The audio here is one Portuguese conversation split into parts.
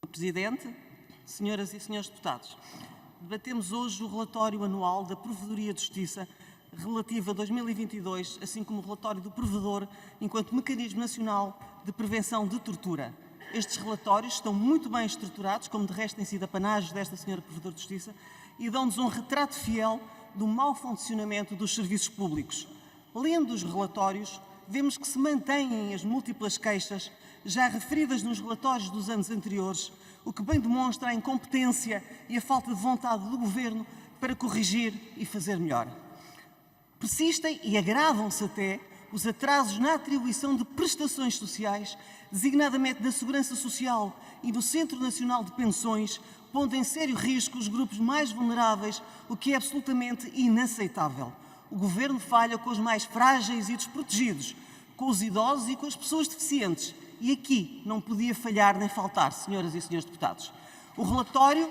Presidente, senhoras e senhores deputados, debatemos hoje o relatório anual da Provedoria de Justiça relativo a 2022, assim como o relatório do Provedor enquanto Mecanismo Nacional de Prevenção de Tortura. Estes relatórios estão muito bem estruturados, como de resto têm sido apanágios desta senhora Provedora de Justiça, e dão-nos um retrato fiel do mau funcionamento dos serviços públicos. Lendo os relatórios, vemos que se mantêm as múltiplas queixas já referidas nos relatórios dos anos anteriores, o que bem demonstra a incompetência e a falta de vontade do Governo para corrigir e fazer melhor. Persistem e agravam-se até os atrasos na atribuição de prestações sociais, designadamente na Segurança Social e no Centro Nacional de Pensões, pondo em sério risco os grupos mais vulneráveis, o que é absolutamente inaceitável. O Governo falha com os mais frágeis e desprotegidos, com os idosos e com as pessoas deficientes. E aqui não podia falhar nem faltar, senhoras e senhores deputados. O relatório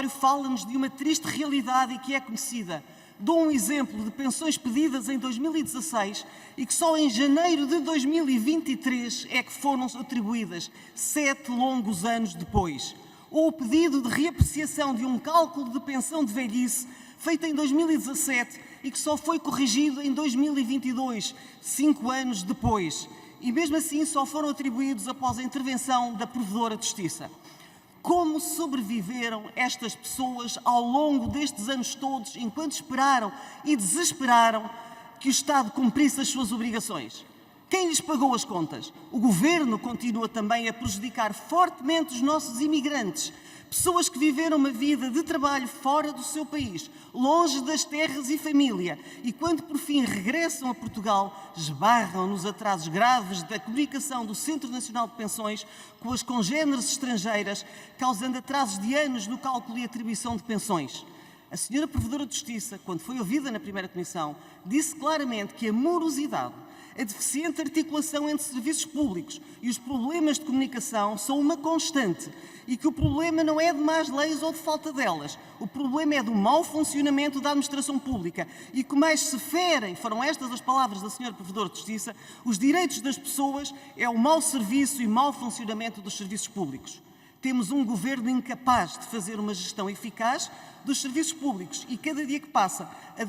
fala-nos de uma triste realidade e que é conhecida. Dou um exemplo de pensões pedidas em 2016 e que só em janeiro de 2023 é que foram atribuídas, 7 longos anos depois. Ou o pedido de reapreciação de um cálculo de pensão de velhice feito em 2017 e que só foi corrigido em 2022, 5 anos depois. E mesmo assim só foram atribuídos após a intervenção da Provedora de Justiça. Como sobreviveram estas pessoas ao longo destes anos todos, enquanto esperaram e desesperaram que o Estado cumprisse as suas obrigações? Quem lhes pagou as contas? O Governo continua também a prejudicar fortemente os nossos imigrantes, pessoas que viveram uma vida de trabalho fora do seu país, longe das terras e família, e quando por fim regressam a Portugal, esbarram nos atrasos graves da comunicação do Centro Nacional de Pensões com as congêneres estrangeiras, causando atrasos de anos no cálculo e atribuição de pensões. A senhora Provedora de Justiça, quando foi ouvida na primeira comissão, disse claramente que a morosidade, a deficiente articulação entre serviços públicos e os problemas de comunicação são uma constante e que o problema não é de más leis ou de falta delas. O problema é do mau funcionamento da administração pública e que mais se ferem, foram estas as palavras da senhora Provedora de Justiça, os direitos das pessoas é o mau serviço e mau funcionamento dos serviços públicos. Temos um Governo incapaz de fazer uma gestão eficaz dos serviços públicos e cada dia que passa a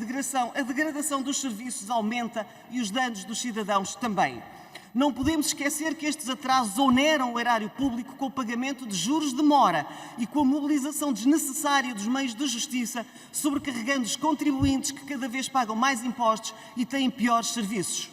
degradação dos serviços aumenta e os danos dos cidadãos também. Não podemos esquecer que estes atrasos oneram o erário público com o pagamento de juros de mora e com a mobilização desnecessária dos meios de justiça, sobrecarregando os contribuintes que cada vez pagam mais impostos e têm piores serviços.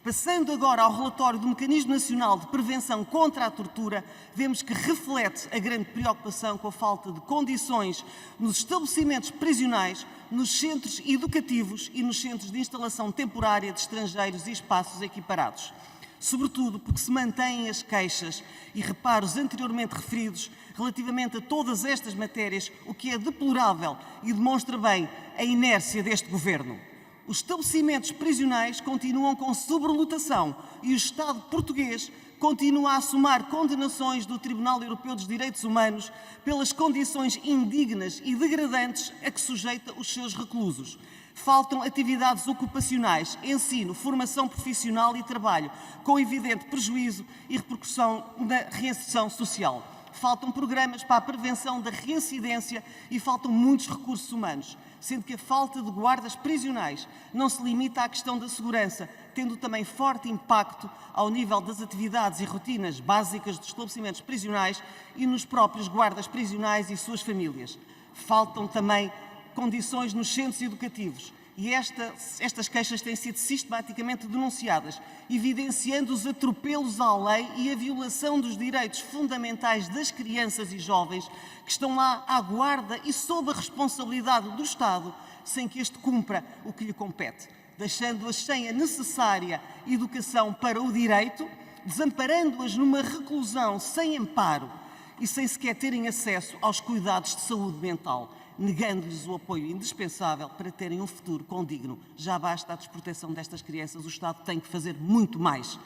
Passando agora ao relatório do Mecanismo Nacional de Prevenção contra a Tortura, vemos que reflete a grande preocupação com a falta de condições nos estabelecimentos prisionais, nos centros educativos e nos centros de instalação temporária de estrangeiros e espaços equiparados. Sobretudo porque se mantêm as queixas e reparos anteriormente referidos relativamente a todas estas matérias, o que é deplorável e demonstra bem a inércia deste Governo. Os estabelecimentos prisionais continuam com sobrelotação e o Estado português continua a assumir condenações do Tribunal Europeu dos Direitos Humanos pelas condições indignas e degradantes a que sujeita os seus reclusos. Faltam atividades ocupacionais, ensino, formação profissional e trabalho, com evidente prejuízo e repercussão na reinserção social. Faltam programas para a prevenção da reincidência e faltam muitos recursos humanos, sendo que a falta de guardas prisionais não se limita à questão da segurança, tendo também forte impacto ao nível das atividades e rotinas básicas dos estabelecimentos prisionais e nos próprios guardas prisionais e suas famílias. Faltam também condições nos centros educativos. E estas queixas têm sido sistematicamente denunciadas, evidenciando os atropelos à lei e a violação dos direitos fundamentais das crianças e jovens que estão lá à guarda e sob a responsabilidade do Estado, sem que este cumpra o que lhe compete, deixando-as sem a necessária educação para o direito, desamparando-as numa reclusão sem amparo e sem sequer terem acesso aos cuidados de saúde mental, negando-lhes o apoio indispensável para terem um futuro condigno. Já basta a desproteção destas crianças, o Estado tem que fazer muito mais.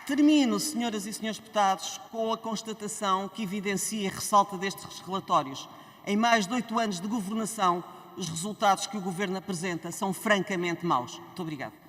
Termino, senhoras e senhores deputados, com a constatação que evidencia e ressalta destes relatórios. Em mais de 8 anos de governação, os resultados que o Governo apresenta são francamente maus. Muito obrigado.